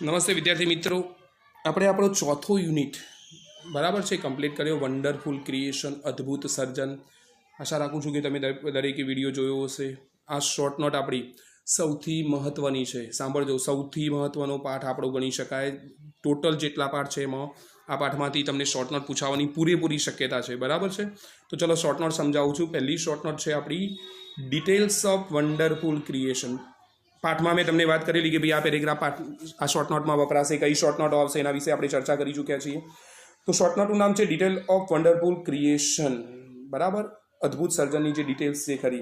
નમસ્તે વિદ્યાર્થી મિત્રો, આપણે આપણો ચોથો યુનિટ બરાબર છે કમ્પ્લીટ કર્યો. વન્ડરફુલ ક્રિએશન, અદ્ભુત સર્જન. આશા રાખું છું કે તમે દરેકે વિડીયો જોયો હશે. આ શોર્ટ નોટ આપણી સૌથી મહત્ત્વની છે. સાંભળજો, સૌથી મહત્ત્વનો પાઠ આપણો ગણી શકાય. ટોટલ જેટલા પાઠ છે એમાં આ પાઠમાંથી તમને શોર્ટ નોટ પૂછાવાની પૂરેપૂરી શક્યતા છે. બરાબર છે? તો ચલો શોર્ટ નોટ સમજાવું છું. પહેલી શોર્ટ નોટ છે આપણી ડિટેલ્સ ઓફ વન્ડરફુલ ક્રિએશન. પાઠમાં મેં તમને વાત કરેલી કે ભાઈ આ પેરેગ્રાફ આ શોર્ટ નોટમાં વપરાશે, કઈ શોર્ટ નોટ આવશે એના વિશે આપણે ચર્ચા કરી ચૂક્યા છીએ. તો શોર્ટ નોટનું નામ છે ડિટેલ ઓફ વન્ડરફુલ ક્રિએશન. બરાબર, અદ્ભુત સર્જનની જે ડિટેલ્સ છે ખરી.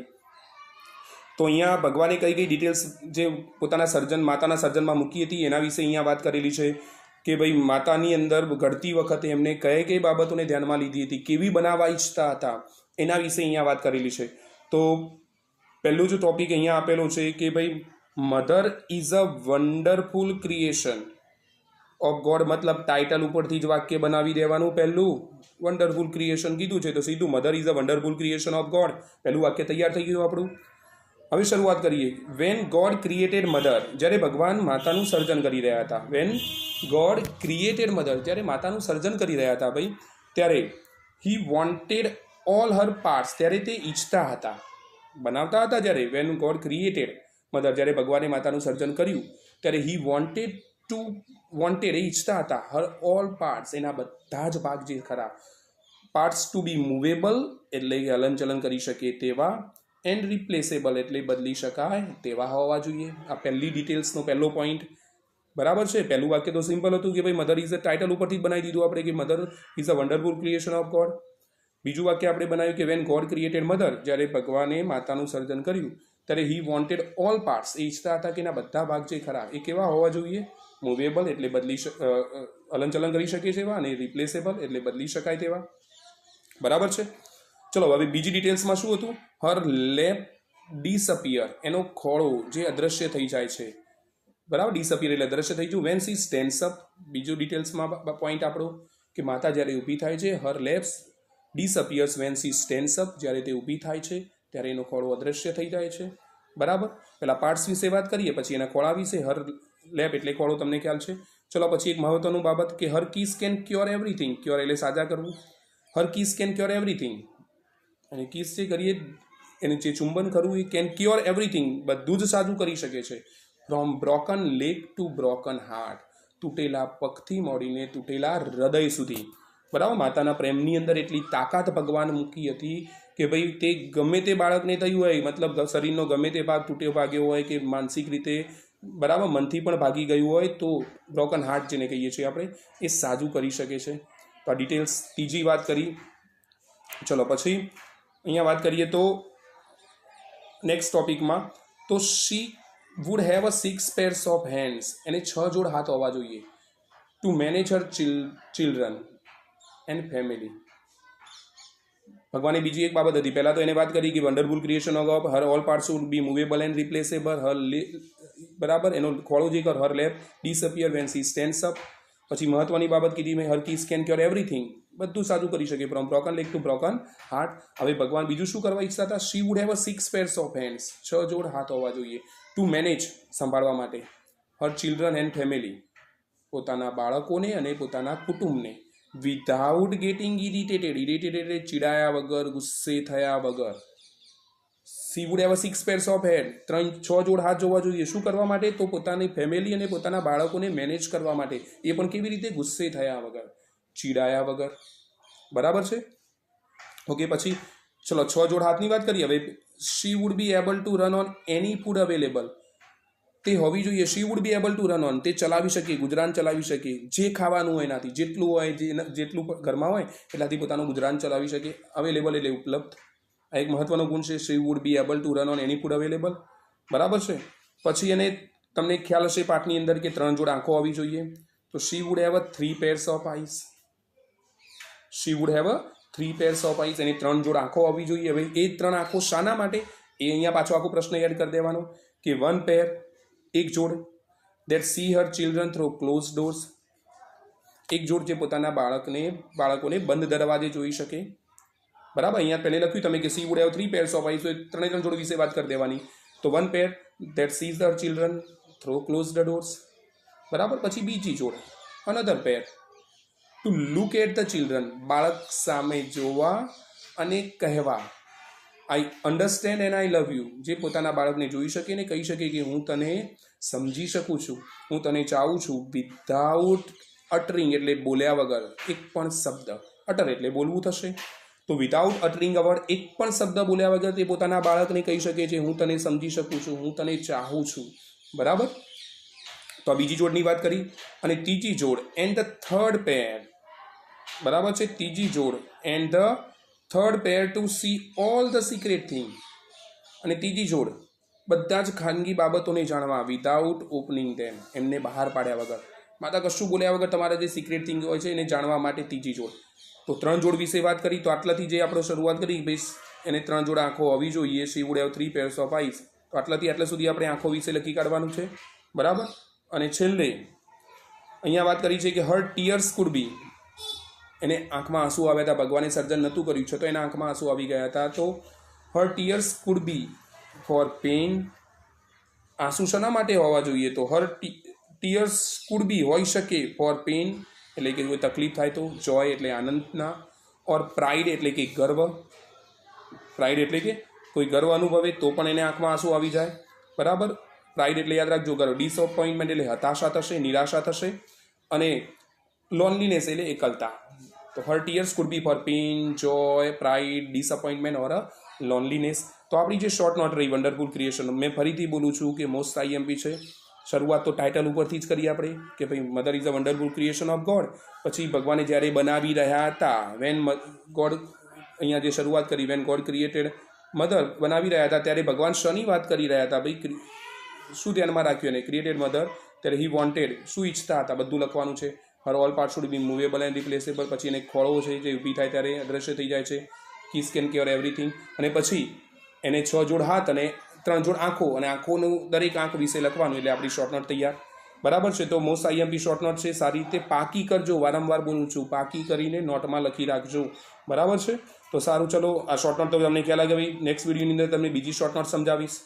તો અહીંયા ભગવાને કઈ કઈ ડિટેલ્સ જે પોતાના સર્જન, માતાના સર્જનમાં મૂકી હતી એના વિશે અહીંયા વાત કરેલી છે કે ભાઈ માતાની અંદર ઘડતી વખતે એમને કઈ કઈ બાબતોને ધ્યાનમાં લીધી હતી, કેવી બનાવવા ઈચ્છતા હતા, એના વિશે અહીંયા વાત કરેલી છે. તો પહેલું જ ટોપિક અહીંયા આપેલો છે કે ભાઈ mother is a wonderful creation of God. મતલબ ટાઇટલ ઉપરથી જ વાક્ય બનાવી દેવાનું. પહેલું વન્ડરફુલ ક્રિએશન કીધું છે તો સીધું mother is a wonderful creation of God, પહેલું વાક્ય તૈયાર થઈ ગયું આપણું. હવે શરૂઆત કરીએ. વેન ગોડ ક્રિએટેડ મધર, જ્યારે ભગવાન માતાનું સર્જન કરી રહ્યા હતા. વેન ગોડ ક્રિએટેડ મધર, જ્યારે માતાનું સર્જન કરી રહ્યા હતા ભાઈ, ત્યારે he wanted all her parts, ત્યારે તે ઈચ્છતા હતા, બનાવતા હતા. જ્યારે વેન ગોડ ક્રિએટેડ મધર, જ્યારે ભગવાને માતાનું સર્જન કર્યું ત્યારે હી વોન્ટેડ એ ઈચ્છતા હતા હર ઓલ પાર્ટ્સ, એના બધા જ ભાગ જે ખરા, પાર્ટ્સ ટુ બી મૂવેબલ એટલે કે હલનચલન કરી શકે તેવા, એન્ડ રિપ્લેસેબલ એટલે બદલી શકાય તેવા હોવા જોઈએ. આ પહેલી ડિટેલ્સનો પહેલો પોઈન્ટ. બરાબર છે? પહેલું વાક્ય તો સિમ્પલ હતું કે ભાઈ મધર ઇઝ અ, ટાઇટલ ઉપરથી જ બનાવી દીધું આપણે કે mother is a wonderful creation of God. બીજું વાક્ય આપણે બનાવ્યું કે વેન ગોડ ક્રિએટેડ મધર, જ્યારે ભગવાને માતાનું સર્જન કર્યું ત્યારે હી વોન્ટેડ ઓલ પાર્ટ્સ, એ ઈચ્છતા હતા કે એના બધા ભાગ જે ખરા એ કેવા હોવા જોઈએ? મૂવેબલ એટલે હલનચલન કરી શકે તેવા, અને રિપ્લેસેબલ એટલે બદલી શકાય તેવા. બરાબર છે? ચલો હવે બીજી ડિટેલ્સમાં શું હતું? હર લેપ ડિસઅપિયર, એનો ખોળો જે અદ્રશ્ય થઈ જાય છે. બરાબર, ડિસઅપિયર એટલે અદ્રશ્ય થઈ ગયું. વેન સી સ્ટેન્ડ્સ અપ, બીજું ડિટેલ્સમાં પોઈન્ટ આપણો કે માતા જ્યારે ઊભી થાય છે, her laps disappears when she stands up, જ્યારે તે ઊભી થાય છે ત્યારે એનો ખોળો અદ્રશ્ય થઈ જાય છે. બરાબર, પહેલાં પાર્ટ્સ વિશે વાત કરીએ, પછી એના ખોળા વિશે. હર લેપ એટલે ખોળો, તમને ખ્યાલ છે. ચલો પછી એક મહત્વનું બાબત કે her kiss can cure everything. Cure એટલે સાજા કરવું. Her kiss can cure everything, અને કિસ જે કરીએ એને જે ચુંબન કરવું એ કેન ક્યોર એવરીથિંગ, બધું જ સાજું કરી શકે છે. From broken leg to broken heart, તૂટેલા પગથી મોડીને તૂટેલા હૃદય સુધી. બરાબર, માતાના પ્રેમની અંદર એટલી તાકાત ભગવાન મૂકી હતી કે ભાઈ તે ગમે તે બાળકને થયું હોય, મતલબ શરીરનો ગમે તે ભાગ તૂટ્યો ભાગ્યો હોય કે માનસિક રીતે, બરાબર, મનથી પણ ભાગી ગયું હોય તો બ્રોકન હાર્ટ જેને કહીએ છીએ આપણે, એ સાજું કરી શકે છે. તો આ ડિટેલ્સ ત્રીજી વાત કરી. ચલો પછી અહીંયા વાત કરીએ તો નેક્સ્ટ ટોપિકમાં, તો she would have a 6 pairs of hands, એને 6 જોડ હાથ હોવા જોઈએ. To manage her children and family. ભગવાનની બીજી એક બાબત હતી. પહેલાં તો એને વાત કરી કે wonderful creation of her all parts would be movable and replaceable. બરાબર, એનો ખોળો જે કર her lap disappear when she stands up. પછી મહત્વની બાબત કીધી મેં, હર કિસ કેન ક્યોર એવરીથિંગ, બધું સાજું કરી શકે from broken leg to broken heart. હવે ભગવાન બીજું શું કરવા ઈચ્છતા હતા? She would have a 6 pairs of hands, 6 જોડ હાથ હોવા જોઈએ. ટુ મેનેજ, સંભાળવા માટે. હર ચિલ્ડ્રન એન્ડ ફેમિલી, પોતાના બાળકોને અને પોતાના કુટુંબને. વિધાઉટ ગેટિંગ ઇરિટેટેડ, ઇરિટેટેડ એટલે ચીડાયા વગર, ગુસ્સે થયા વગર. C would have a 6 pairs of hand, 6 જોડ હાથ જોવા જોઈએ. શું કરવા માટે? તો પોતાની ફેમિલી અને પોતાના બાળકોને મેનેજ કરવા માટે. એ પણ કેવી રીતે? ગુસ્સે થયા વગર, ચીડાયા વગર. બરાબર છે? ઓકે, પછી ચલો 6 જોડ હાથની વાત કરીએ. હવે she would be able to run on any food available, તે હોવી જોઈએ. She would be able to run on, તે ચલાવી શકે, ગુજરાન ચલાવી શકે, જે ખાવાનું હોય એનાથી, જેટલું હોય, જેટલું ઘરમાં હોય એટલાથી પોતાનું ગુજરાન ચલાવી શકે. અવેલેબલ એટલે ઉપલબ્ધ. આ એક મહત્વનો ગુણ છે. She would be able to run on any food available. બરાબર છે? પછી એને તમને ખ્યાલ હશે પાઠની અંદર કે 3 જોડ આંખો હોવી જોઈએ. તો she would have a 3 pairs of eyes. She would have a 3 pairs of eyes, એની 3 જોડ આંખો હોવી જોઈએ. હવે એ 3 આંખો શાના માટે? એ અહીંયા પાછો આખો પ્રશ્ન એડ કરી દેવાનો કે 1 pair, એક જોડ, that see her children through close doors, એક જોડ જે પોતાના બાળકોને બંધ દરવાજે જોઈ શકે. બરાબર, અહીંયા પહેલે લખ્યું તમે કે she would have 3 pairs of eyes, તો 3 જોડ વિશે વાત કરી દેવાની. તો 1 pair that sees her children through close the doors. બરાબર. પછી બીજી જોડ another pair, to look at the children, બાળક સામે જોવા અને કહેવા, I understand and I love you, જે પોતાના બાળકને જોઈ શકે ને કહી શકે કે હું તને સમજી શકું છું, હું તને ચાહું છું, વિધાઉટ અટરિંગ એટલે બોલ્યા વગર એક પણ શબ્દ, અટર એટલે બોલવું થશે, તો વિધાઉટ અટરિંગ અ વર્ડ, એક પણ શબ્દ બોલ્યા વગર તે પોતાના બાળકને કહી શકે છે હું તને સમજી શકું છું, હું તને ચાહું છું. બરાબર. તો આ બીજી જોડની વાત કરી. અને ત્રીજી જોડ એન્ડ ધ થર્ડ પેર, બરાબર છે. ત્રીજી જોડ and the third pair to see all the secret thing, અને ત્રીજી જોડ બધા જ ખાનગી બાબતોને જાણવા, વિધાઉટ ઓપનિંગ ધેમ, એમને બહાર પાડ્યા વગર, માતા કશું બોલ્યા વગર તમારા જે સિક્રેટ થિંગ હોય છે એને જાણવા માટે ત્રીજી જોડ. તો 3 જોડ વિશે વાત કરી. તો આટલાથી જે આપણે શરૂઆત કરી ભાઈ એને 3 જોડ આંખો હોવી જોઈએ, she would have 3 pairs of eyes. તો આટલાથી આટલા સુધી આપણે આંખો વિશે લખી કાઢવાનું છે. બરાબર. અને છેલ્લે અહીંયા વાત કરી છે કે હર ટીયર્સ કુડ બી, એને આંખમાં આંસુ આવ્યા હતા, ભગવાને સર્જન નહોતું કર્યું છે તો એના આંખમાં આંસુ આવી ગયા હતા. તો her tears could be for pain, આંસુ શેના માટે હોવા જોઈએ? તો હર ટીયર્સ કુડ બી હોઈ શકે ફોર પેઇન એટલે કે કોઈ તકલીફ થાય તો, જોય એટલે આનંદના, ઓર પ્રાઇડ એટલે કે ગર્વ, પ્રાઇડ એટલે કે કોઈ ગર્વ અનુભવે તો પણ એને આંખમાં આંસુ આવી જાય. બરાબર. પ્રાઇડ એટલે યાદ રાખજો ગર્વ. ડિસઅપોઇન્ટમેન્ટ એટલે હતાશા થશે, નિરાશા થશે. અને લોનલીનેસ એટલે એકલતા. તો her tears could be for pain, joy, pride, disappointment or loneliness. તો આપણી જે શોર્ટ નોટ રહી વન્ડરફુલ ક્રિએશન, મેં ફરીથી બોલું છું કે મોસ્ટ આઈએમપી છે. શરૂઆત તો ટાઇટલ ઉપરથી જ કરી આપણે કે ભાઈ mother is a wonderful creation of God. પછી ભગવાને જ્યારે બનાવી રહ્યા હતા, વેન ગોડ, અહીંયા જે શરૂઆત કરી વેન ગોડ ક્રિએટેડ મધર, બનાવી રહ્યા હતા ત્યારે ભગવાન શની વાત કરી રહ્યા હતા? ભાઈ શું ધ્યાનમાં રાખ્યું એને? ક્રિએટેડ મધર, ત્યારે હી વોન્ટેડ, શું ઈચ્છતા હતા બધું લખવાનું છે. Her all part should be movable and replaceable. પછી એને ખોળો છે જે ઊભી થાય ત્યારે અદ્રશ્ય થઈ જાય છે. Kiss can care everything. અને પછી એને 6 જોડ હાથ અને 3 જોડ આંખો, અને આંખોનું દરેક આંખ વિશે લખવાનું, એટલે આપણી શોર્ટ નોટ તૈયાર. બરાબર છે. તો મોસ્ટ આઈએમપી શોર્ટ નોટ છે. સારી રીતે પાકી કરજો, વારંવાર બોલું છું, પાકી કરીને નોટમાં લખી રાખજો. બરાબર છે. તો સારું, ચલો આ શોર્ટ નોટ તો તમને ખ્યાલ આવી ગઈ. નેક્સ્ટ વિડીયોની અંદર તમને બીજી શોર્ટ નોટ સમજાવીશ.